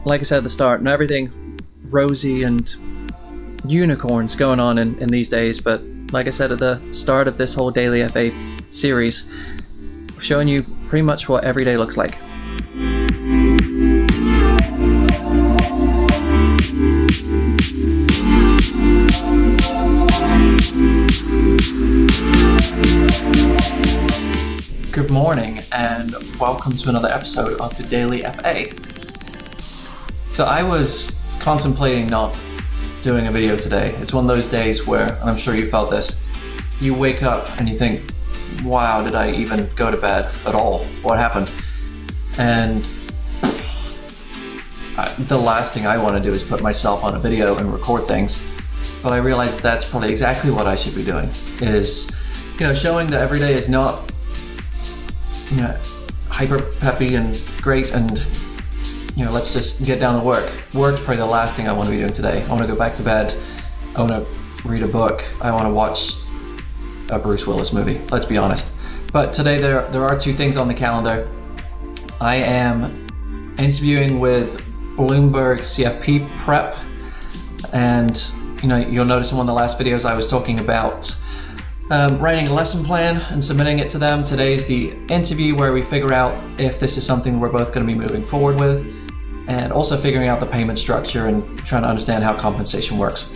like I said at the start, not everything rosy and unicorns going on in these days, but like I said at the start of this whole DailyFA series, we're showing you pretty much what every day looks like. Good morning and welcome to another episode of the DailyFA. So I was contemplating not doing a video today. It's one of those days where, and I'm sure you felt this, you wake up and you think, wow, did I even go to bed at all? What happened? And the last thing I want to do is put myself on a video and record things. But I realized that's probably exactly what I should be doing, is, showing that every day is not hyper peppy and great and let's just get down to work. Work's probably the last thing I want to be doing today. I want to go back to bed. I want to read a book. I want to watch a Bruce Willis movie, let's be honest. But today there are two things on the calendar. I am interviewing with Bloomberg CFP Prep, and you'll notice in one of the last videos I was talking about writing a lesson plan and submitting it to them. Today's the interview where we figure out if this is something we're both going to be moving forward with, and also figuring out the payment structure and trying to understand how compensation works.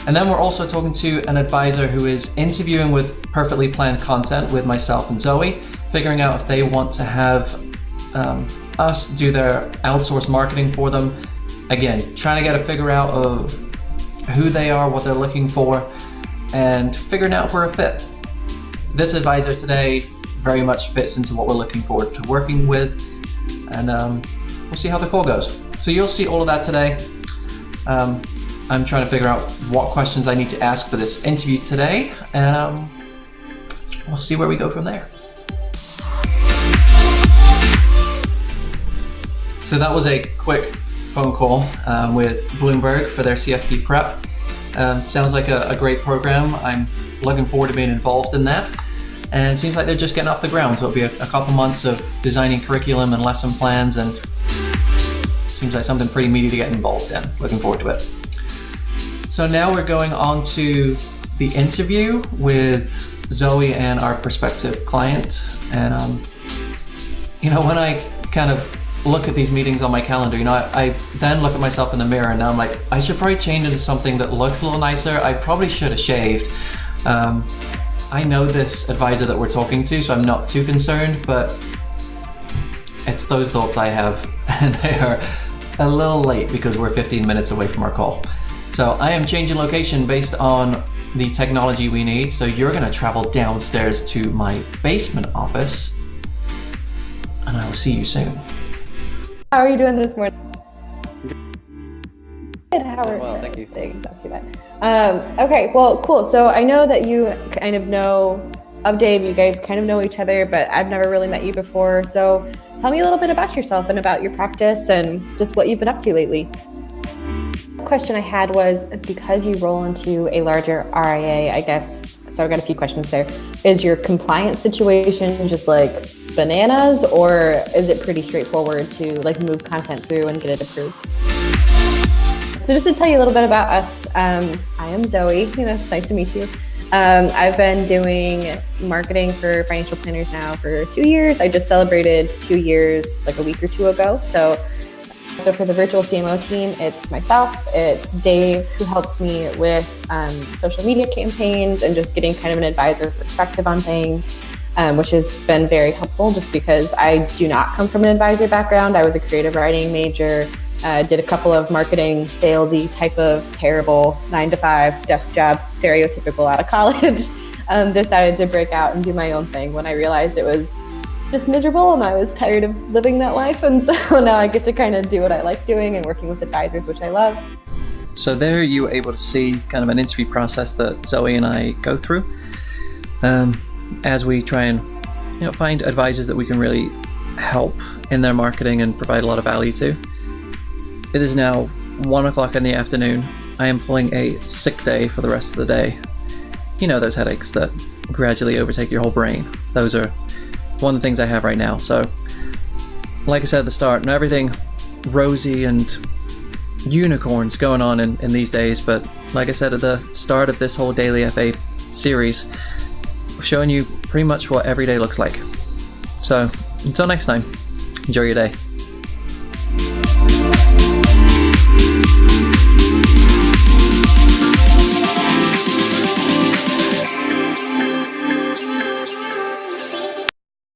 And then we're also talking to an advisor who is interviewing with perfectly planned content with myself and Zoe, figuring out if they want to have us do their outsourced marketing for them. Again, trying to get a figure out of who they are, what they're looking for, and figuring out if we're a fit. This advisor today very much fits into what we're looking forward to working with, and we'll see how the call goes. So you'll see all of that today. I'm trying to figure out what questions I need to ask for this interview today, and we'll see where we go from there. So that was a quick phone call with Bloomberg for their CFP prep. Sounds like a great program. I'm looking forward to being involved in that. And it seems like they're just getting off the ground. So it'll be a couple months of designing curriculum and lesson plans, and seems like something pretty meaty to get involved in. Looking forward to it. So now we're going on to the interview with Zoe and our prospective client. And when I kind of look at these meetings on my calendar, I then look at myself in the mirror and now I'm like, I should probably change it to something that looks a little nicer. I probably should have shaved. I know this advisor that we're talking to, so I'm not too concerned, but it's those thoughts I have, and they are a little late because we're 15 minutes away from our call. So I am changing location based on the technology we need. So you're gonna travel downstairs to my basement office, and I will see you soon. How are you doing this morning? Good. How are you? Well, thank you. Thanks. That's too bad. Okay, well, cool. So I know that you kind of know of Dave. You guys kind of know each other, but I've never really met you before. So tell me a little bit about yourself and about your practice and just what you've been up to lately. Question I had was, because you roll into a larger RIA, I guess, so I've got a few questions there. Is your compliance situation just like bananas, or is it pretty straightforward to like move content through and get it approved? So just to tell you a little bit about us, I am Zoe. It's nice to meet you. I've been doing marketing for financial planners now for 2 years. I just celebrated 2 years like a week or two ago. So for the virtual CMO team, it's myself, it's Dave, who helps me with social media campaigns and just getting kind of an advisor perspective on things, which has been very helpful just because I do not come from an advisor background. I was a creative writing major, did a couple of marketing, salesy type of terrible 9-to-5 desk jobs, stereotypical out of college. Decided to break out and do my own thing when I realized it was just miserable and I was tired of living that life. And so now I get to kind of do what I like doing and working with advisors, which I love. So there you were able to see kind of an interview process that Zoe and I go through as we try and find advisors that we can really help in their marketing and provide a lot of value to. It is now 1 o'clock in the afternoon. I am pulling a sick day for the rest of the day. Those headaches that gradually overtake your whole brain. Those are one of the things I have right now. So like I said at the start, not everything rosy and unicorns going on in these days, but like I said at the start of this whole DailyFA series, showing you pretty much what every day looks like. So until next time, enjoy your day.